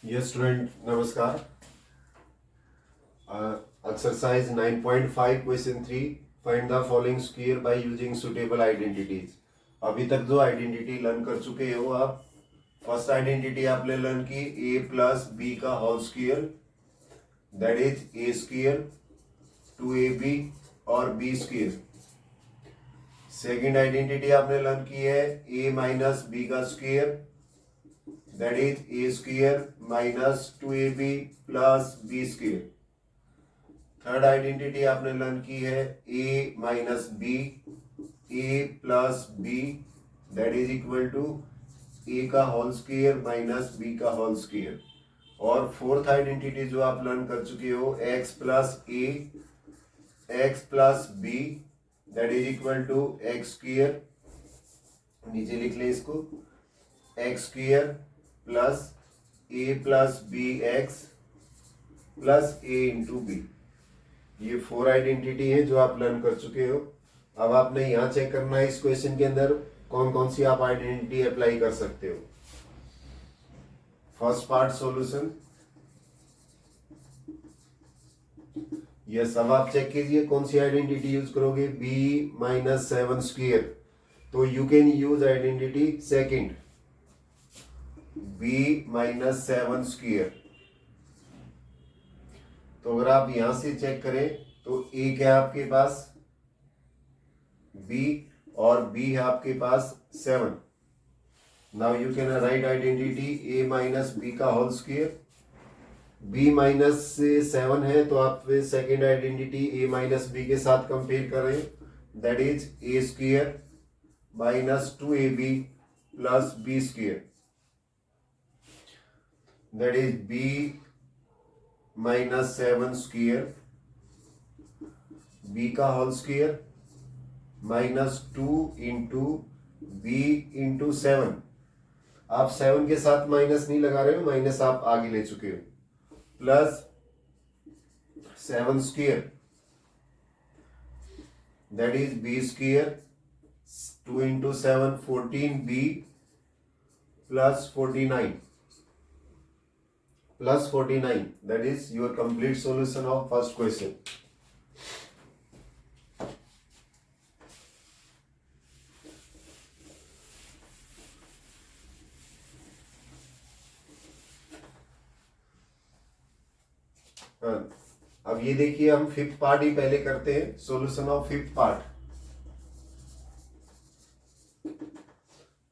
Yes, student, नमस्कार. Exercise 9.5 question 3. Find the following square by using suitable identities. अभी तक जो आइडेंटिटी लर्न कर चुके हो आप, फर्स्ट आइडेंटिटी आपने लर्न की a प्लस बी का whole square, that is a square 2ab और b स्क्वायर. सेकेंड आइडेंटिटी आपने लर्न की है a माइनस बी का square, that is a square minus 2ab plus b square. Third identity आपने learn की है a minus B a plus B that is equal to a का whole square minus b का whole square. और fourth identity जो आप learn कर चुके हो x plus a x plus b that is equal to X square, नीचे लिख ले इसको, X square plus A plus B X plus A into B. ये फोर आइडेंटिटी है जो आप लर्न कर चुके हो. अब आपने यहां चेक करना है इस क्वेश्चन के अंदर कौन कौन सी आप आइडेंटिटी अप्लाई कर सकते हो. First part solution. यस, अब आप चेक कीजिए कौन सी आइडेंटिटी यूज करोगे. बी माइनस 7 स्क्वायर, तो you can use identity second b minus 7 square. तो अगर आप यहां से चेक करें तो a क्या है आपके पास b और b है आपके पास 7. Now you can write identity a minus B का होल स्क्वायर. b माइनस से 7 है तो आप second identity a minus B के साथ कंपेयर करें, that is a square minus 2ab plus b square, that is b minus 7 square b का whole square minus 2 into B into 7. आप 7 के साथ माइनस नहीं लगा रहे हो, माइनस आप आगे ले चुके हो, plus 7 square that is B square 2 into 7 14b plus 49 plus 49. That is your complete solution of first question. अब ये देखिए हम फिफ्थ पार्ट ही पहले करते हैं. Solution of fifth part.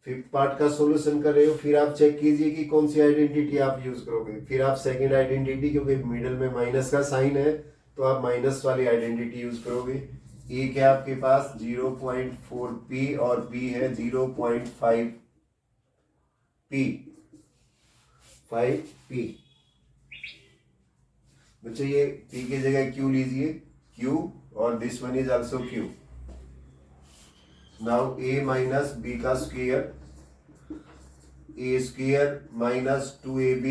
Fifth part का सॉल्यूशन कर रहे हो, फिर आप चेक कीजिए कि कौन सी आइडेंटिटी आप यूज करोगे. फिर आप सेकंड आइडेंटिटी, क्योंकि मिडल में माइनस का साइन है तो आप माइनस वाली आइडेंटिटी यूज करोगे. ए क्या आपके पास 0.4p और b है 0.5p. बच्चों ये p की जगह q लीजिए, q, और this one is also q. Now a minus B का square, a square minus 2ab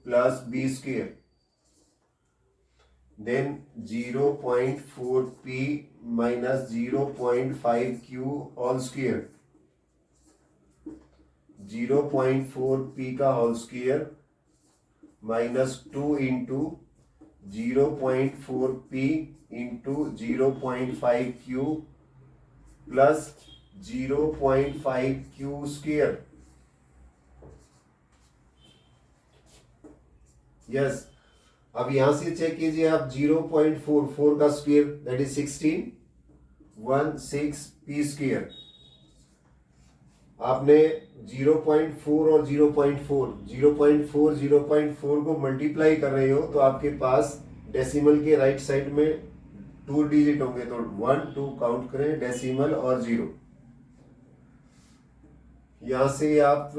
plus b square, then 0.4p minus 0.5q whole square, 0.4p का whole square minus 2 into 0.4p into 0.5q plus 0.5q square. Yes, अब यहां से check कीजिए आप 0.44 का square that is 16 square. आपने 0.4 और 0.4 को मल्टीप्लाई कर रहे हो तो आपके पास डेसिमल के राइट साइड में 2 डिजिट होंगे, तो 1 2 काउंट करें, डेसिमल और 0. यहां से आप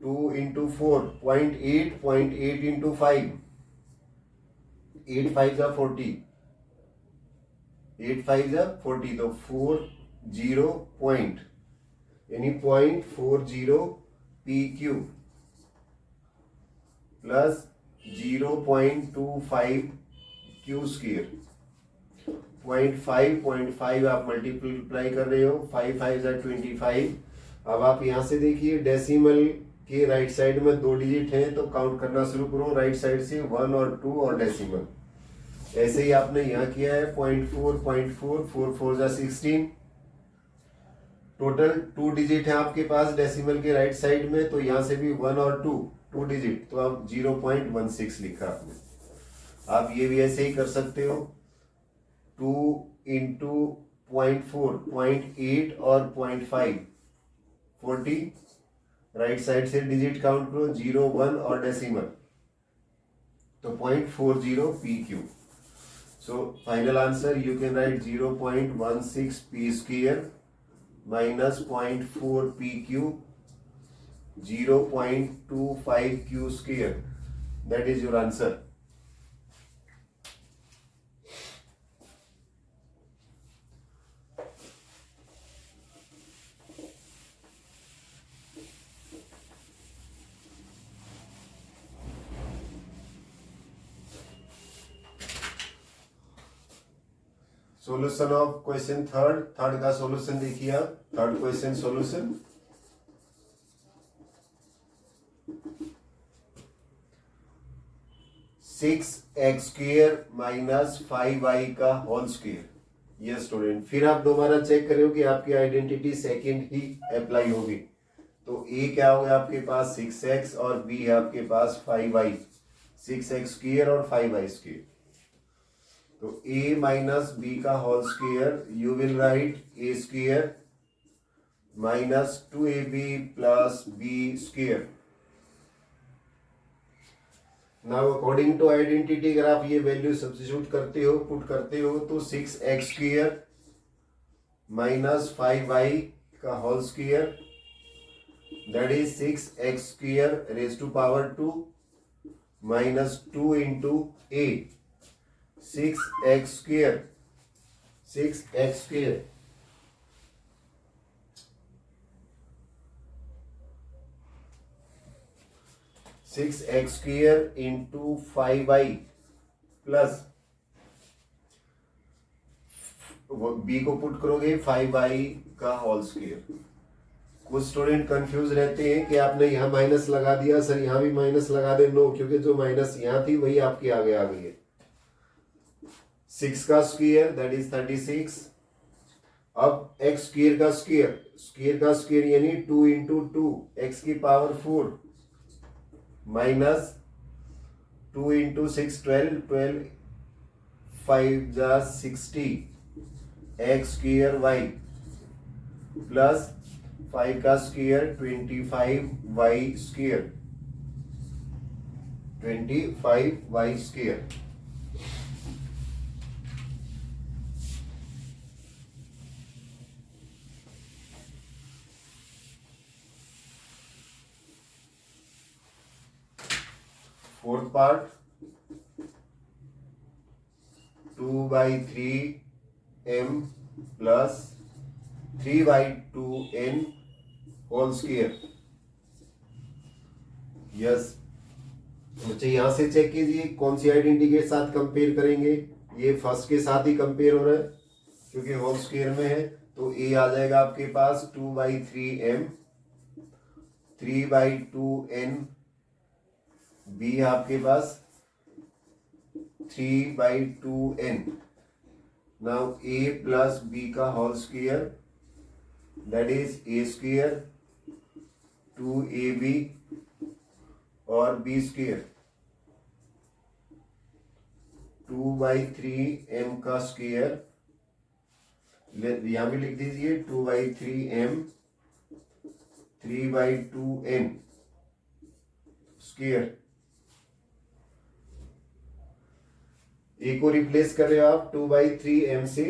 2 इंटू 4 0.8 इंटू 5, 8 5 जा 40, 8 5 जा 40, तो 40 पॉइंट यानी 0.40 PQ प्लस 0.25 Q स्क्वायर. 0.5 आप मल्टीप्लाई कर रहे हो, 5 5 जा 25. अब आप यहां से देखिए डेसिमल के राइट साइड में 2 डिजिट हैं तो काउंट करना शुरू करो राइट साइड से 1 और 2 और डेसिमल। ऐसे ही आपने यहाँ किया है 0.4 0.4 4 4 जा 16। टोटल 2 डिजिट है आपके पास डेसिमल के राइट साइड में, तो यहाँ से भी 1 और 2 डिजिट, तो अब 0.16 लिखा आपने। आप ये भी ऐसे ही कर सकते हो 2 इंटू 0.4 0.8 और 0.5 40। राइट साइड से डिजिट काउंट करो 0 1 और डेसिमल, तो 0.40 PQ। So final answer you can right 0.16 P square minus 0.4 PQ 0.25 Q square, that is your answer. Solution of question third का सॉल्यूशन देखिए आप। Third question solution, six X square minus 5y का whole square. Yes student, फिर आप दोबारा check करो कि आपकी आइडेंटिटी सेकंड ही अप्लाई होगी। तो ए क्या होगा आपके पास 6x और बी है आपके पास 5y, 6x स्क्वेयर और 5y स्क्वेयर। तो a माइनस बी का whole square you will write a square minus 2ab plus b square. Now according to identity अगर आप ये वैल्यू सब्स्टिट्यूट करते हो, पुट करते हो, तो 6x स्क्वेयर माइनस 5y का whole square that is 6x square raise to power 2 minus 2 into a 6x square 6x square six X square into 5y plus b को पुट करोगे 5y का whole square. कुछ student confuse रहते हैं कि आपने यहाँ माइनस लगा दिया, सर यहाँ भी माइनस लगा दे। नो, क्योंकि जो माइनस यहाँ थी वही आपके आगे आ गई है। 6 का स्क्वायर दैट इज 36। अब x स्क्वायर का स्क्वायर यानी 2 इंटू 2 एक्स की पावर 4 माइनस 2 इंटू 6 12 5 जा 60 एक्स स्क्वायर वाई प्लस 5 का square 25y square 25y square. Fourth part 2/3m plus 3/2n whole square. Yes, बच्चे यहां से चेक कीजिए कौन सी आइडेंटिटी के साथ कंपेयर करेंगे। ये फर्स्ट के साथ ही कंपेयर हो रहा है क्योंकि होल स्क्वायर में है। तो ए आ जाएगा आपके पास 2/3m 3/2n, बी है आपके पास 3/2n। Now A plus B का whole square that is A square 2ab और बी स्क्वायर 2/3m का स्क्वायर, यहां भी लिख दीजिए 2/3m 3/2n स्क्वायर। ए को रिप्लेस कर रहे हो आप 2/3m से,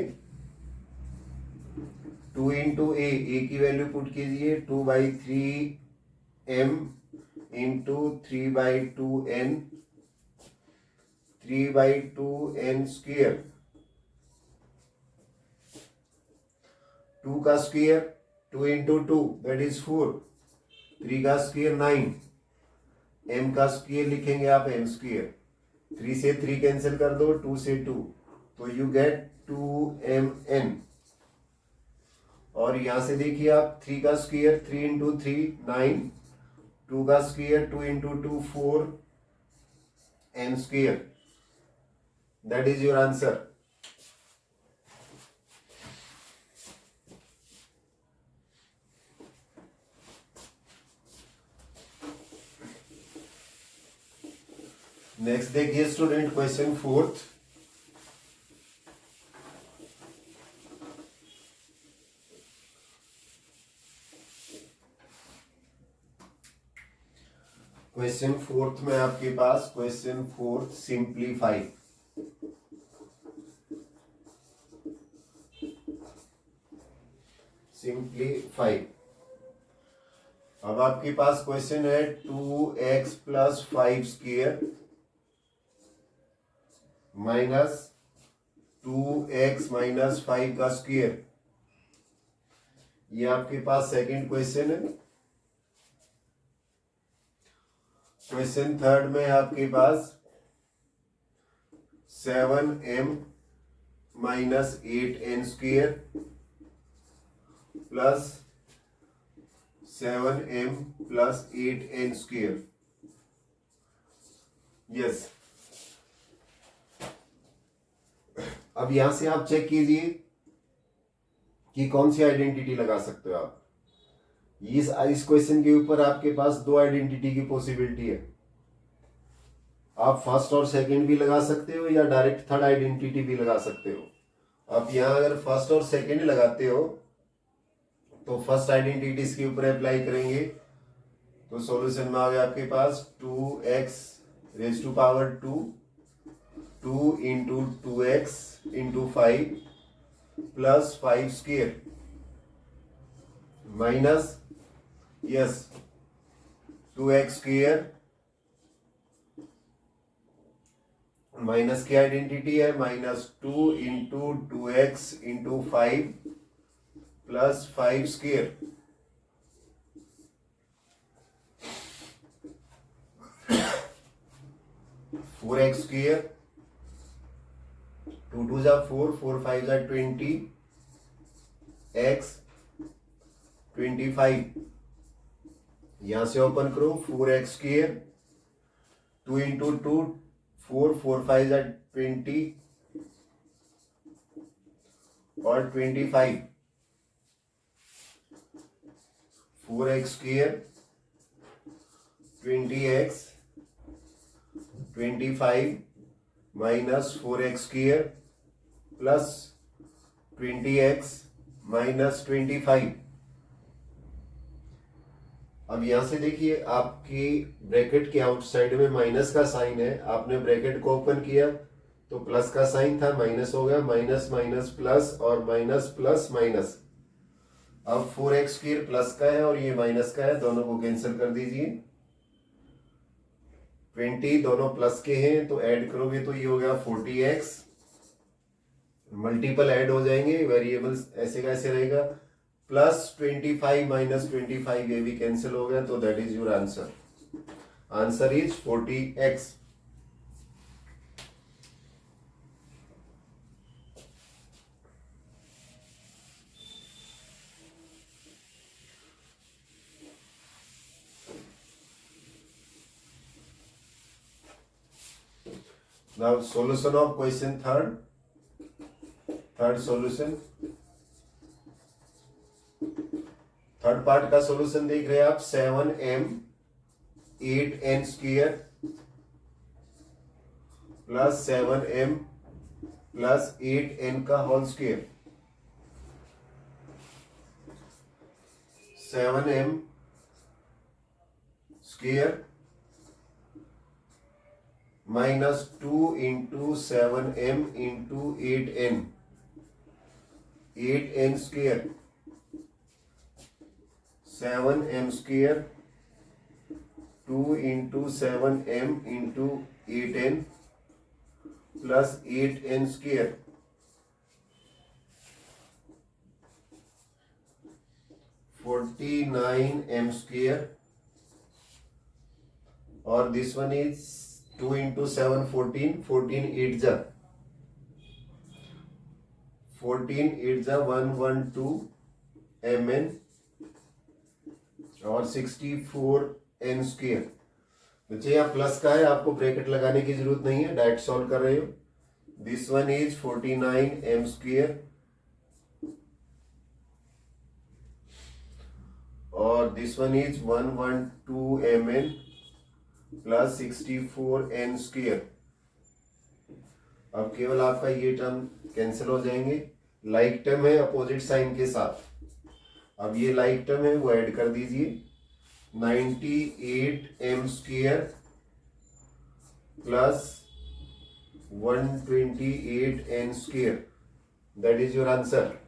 2 इंटू ए की वैल्यू पुट कीजिए 2/3m into 3/2n 3/2n square. 2 का स्क्वायर 2 इंटू 2 दैट इज 4, 3 का स्क्वायर 9, m का स्क्वायर लिखेंगे आप m स्क्वायर, 3 से 3 कैंसिल कर दो, 2 से 2, तो यू गेट 2mn। और यहां से देखिए आप 3 का स्क्वायर 3 इंटू 3 9, 2 का square, 2 into 2 4 n square, that is your answer. Next देखिए student, question fourth. Question fourth में आपके पास क्वेश्चन फोर्थ सिंप्लीफाई। सिंप्लीफाई। अब आपके पास क्वेश्चन है 2x plus 5 square minus 2x minus 5 का स्क्वायर। ये आपके पास सेकंड क्वेश्चन है। क्वेश्चन थर्ड में आपके पास 7m minus 8n square plus 7m plus 8n square. Yes, अब यहां से आप चेक कीजिए कि कौन सी आइडेंटिटी लगा सकते हो आप। इस क्वेश्चन के ऊपर आपके पास दो आइडेंटिटी की पॉसिबिलिटी है। आप फर्स्ट और सेकंड भी लगा सकते हो या डायरेक्ट थर्ड आइडेंटिटी भी लगा सकते हो। आप यहां अगर फर्स्ट और सेकंड लगाते हो तो फर्स्ट आइडेंटिटी इसके ऊपर अप्लाई करेंगे तो सॉल्यूशन में आ गया आपके पास 2x raise to power 2 into 2x into 5 plus 5 square minus yes 2x square minus की आइडेंटिटी है -2 into 2x into 5 plus 5 square. Four X square, 2 2 जा 4, 4 5 जा 20, x 25। यहां से ओपन करो 4x स्क्वायर, 2 इंटू 2 4, 4 5 जा 20 और 25। 4x square 20x 25 minus 4x square plus 20x minus 25। अब यहां से देखिए आपकी ब्रैकेट के आउटसाइड में माइनस का साइन है। आपने ब्रैकेट को ओपन किया तो प्लस का साइन था, माइनस हो गया, माइनस माइनस प्लस और माइनस प्लस माइनस। अब 4x स्क्वायर प्लस का है और ये माइनस का है, दोनों को कैंसिल कर दीजिए। 20 दोनों प्लस के हैं तो ऐड करोगे तो ये हो गया 40x। मल्टीपल ऐड हो जाएंगे, वेरिएबल्स ऐसे का ऐसे रहेगा, प्लस 25 माइनस 25 ये भी कैंसिल हो गया तो that is your answer. Answer is 40x। Now solution of question third. Third solution. Third part का सॉल्यूशन देख रहे हैं आप। 7m 8n square plus 7m plus 8n का whole square. 7m square minus 2 into 7m into 8n, 8n square 7m square 2 into 7m into 8n plus 8n square 49m square और this one is 2 into 7 14, 14 8 जा 14 8 जा 112 mn और 64 N square. बच्चे यहाँ plus का है, आपको ब्रैकेट लगाने की जरूरत नहीं है, डायरेक्ट सॉल्व कर रहे हो। This one is 49 M square और this one is 112 M N plus 64 N square. अब केवल आपका ये टर्म कैंसिल हो जाएंगे, लाइक टर्म है अपोजिट साइन के साथ। अब ये लाइक टर्म है वो ऐड कर दीजिए, 98 M square plus 128 N square, that is your answer.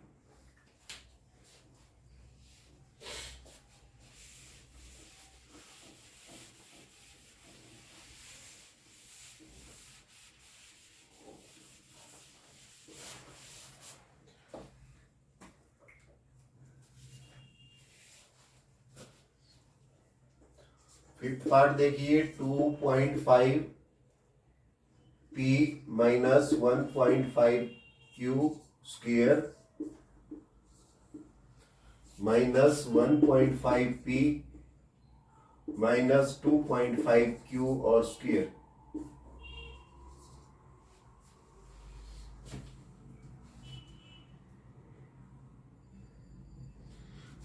Fifth part देखिए, 2.5 P minus 1.5 Q square minus 1.5 P minus 2.5 Q और स्क्वेयर।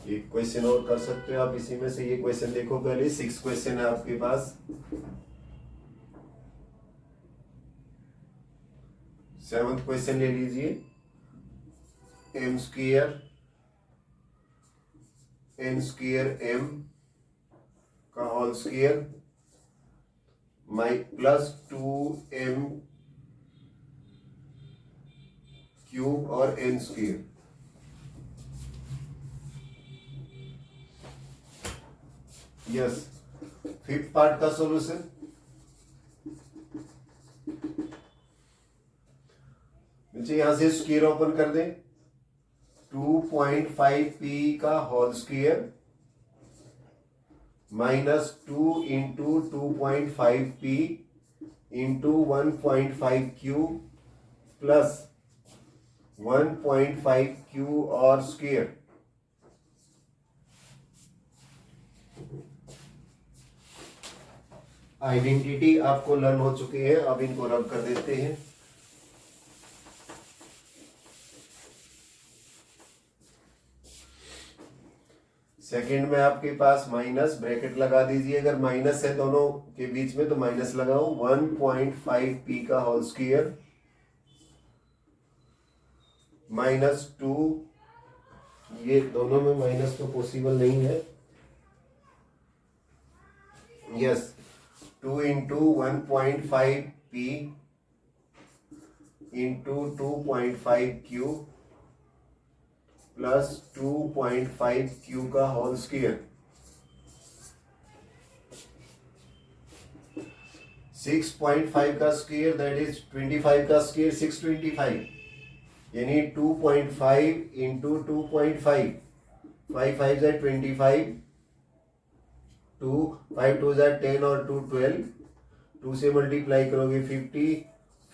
एक क्वेश्चन और कर सकते हो आप इसी में से। ये क्वेश्चन देखो पहले, 6 क्वेश्चन है आपके पास। 7th क्वेश्चन ले लीजिए, M square N square M का whole square my plus 2m cube और N square. Yes, fifth part का सॉल्यूशन, यहां से स्क्वायर ओपन कर दें, 2.5 पी का whole square minus 2 into 2.5 P into 1.5 Q plus 1.5 Q और स्क्वायर। आइडेंटिटी आपको लर्न हो चुकी है, अब इनको रब कर देते हैं। सेकंड में आपके पास माइनस, ब्रैकेट लगा दीजिए, अगर माइनस है दोनों के बीच में तो माइनस लगाओ, 1.5 पी का होल स्क्वायर माइनस 2, ये दोनों में माइनस तो पॉसिबल नहीं है। Yes, 2 into 1.5 P into 2.5 Q plus 2.5 Q का होल स्क्वायर। 6.5 का स्क्वायर दैट इज 25 का स्क्वायर 625, यानी 2.5 इंटू 2.5, 5 5 जा 25, 2 5 2 जा 10 और 2 12, 2 से मल्टीप्लाई करोगे 50,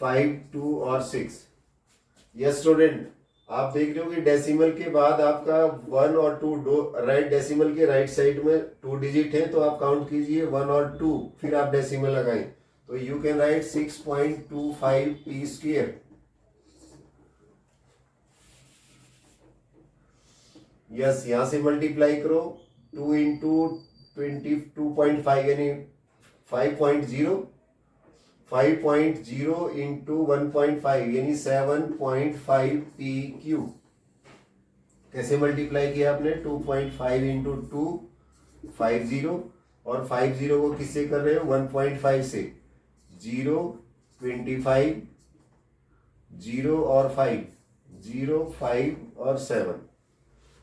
5 2 और 6। यस स्टूडेंट, आप देख रहे हो कि डेसिमल के बाद आपका 1 और 2 राइट, डेसिमल के राइट साइड में 2 डिजिट है, तो आप काउंट कीजिए 1 और 2, फिर आप डेसिमल लगाएं, तो you can right 6.25 P square. Yes, यहां से मल्टीप्लाई करो, 2 इंटू 22.5 यानी 5.0, 5.0 इंटू 1.5 यानी 7.5 पी क्यू। कैसे मल्टीप्लाई किया आपने, 2.5 इंटू 2 50, और 50 को किससे कर रहे हो, 1.5 से, 0 25 0 और 5, 0 5 और 7।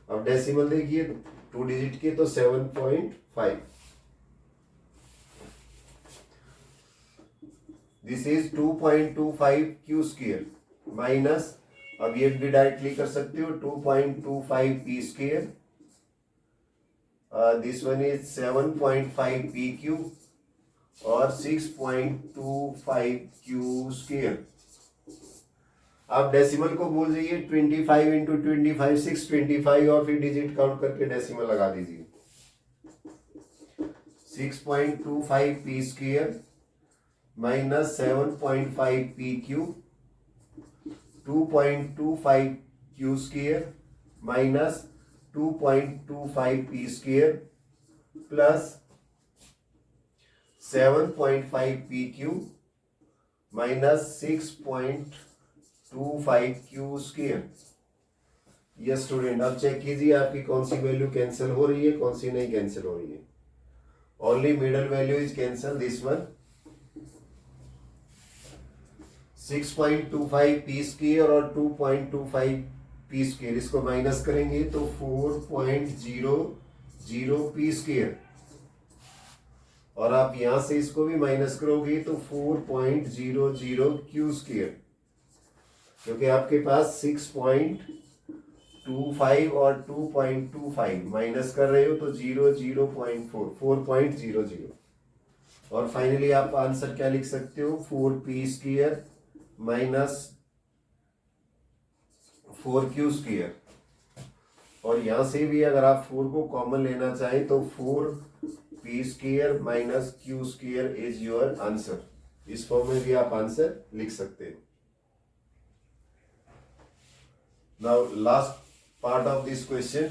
अब डेसिमल देखिए 2 डिजिट के, तो 7.5। This is 2.25 Q square minus, अब ये भी डायरेक्टली कर सकते हो, 2.25 P square, this one is 7.5 P Q और 6.25 क्यू स्क्वेयर। आप डेसिमल को भूल जाइए, 25 इंटू 25 625 और फिर डिजिट काउंट करके डेसिमल लगा दीजिए। 6.25 p square minus 7.5 p cube, 2.25 q square minus 2.25 p square plus 7.5 p cube minus 6.25 q square। Yes student, अब चेक कीजिए आपकी कौन सी वैल्यू कैंसिल हो रही है, कौन सी नहीं कैंसिल हो रही है। Only middle value is cancel, this one 6.25 P square और 2.25 पी स्क्वायर, इसको माइनस करेंगे तो 4.00 पी स्क्वायर, और आप यहां से इसको भी माइनस करोगे तो 4.00 क्यू स्क्वायर, क्योंकि आपके पास 6.25 और 2.25 माइनस कर रहे हो तो 4.00, और फाइनली आप आंसर क्या लिख सकते हो, 4 P square minus 4 Q square, और यहां से भी अगर आप 4 को कॉमन लेना चाहें तो 4 P square minus Q square is your answer. इस फॉर्म में भी आप आंसर लिख सकते हो। Now last part of this question,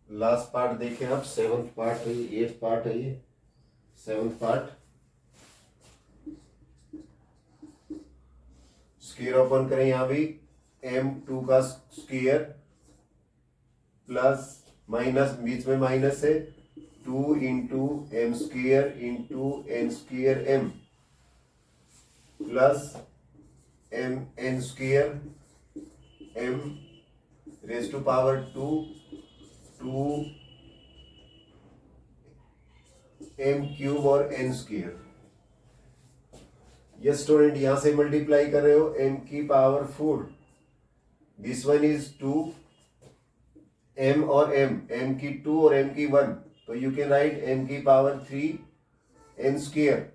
last part देखें आप, 7th पार्ट है, 8th पार्ट है, ये 7th पार्ट। स्क्वायर ओपन करें, यहां भी m2 का स्क्वायर प्लस माइनस, बीच में माइनस है, 2 into M square into N square M plus M N square M raise to power 2 M cube और एन स्क्वायर। यस स्टूडेंट, यहां से मल्टीप्लाई कर रहे हो m की power 4, this one is 2 m और m की 2 और m की 1, तो यू कैन राइट m की पावर 3 n स्क्वायर,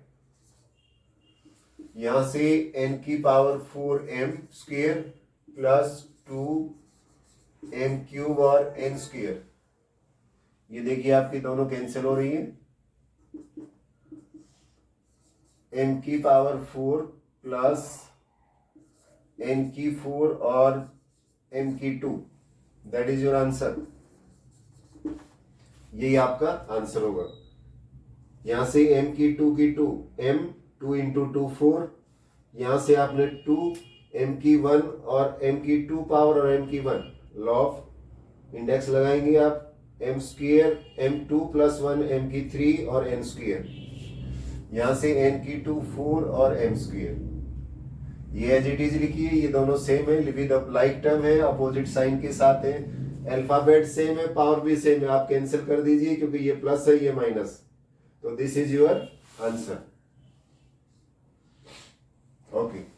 यहां से n की power 4 m square plus 2 m cube और n स्क्वायर। ये देखिए आपकी दोनों कैंसिल हो रही है, m की पावर 4 प्लस n की 4 और m की 2, दैट इज योर आंसर। यही आपका आंसर होगा। यहां से m की 2 m 2 इंटू 2 4, यहां से आपने 2 m की 1 और m की 2 पावर और m की 1, लॉ ऑफ इंडेक्स लगाएंगे आप, m square m2 plus 1 m की 3 और n स्क्वायर, यहां से n की 2 4 और m स्क्वायर। ये एज इट इज लिखिए, ये दोनों सेम है, विद लाइक टर्म है, अपोजिट साइन के साथ है, अल्फाबेट सेम है, पावर भी सेम है, आप कैंसिल कर दीजिए क्योंकि ये प्लस है ये माइनस, तो this is your answer. Okay.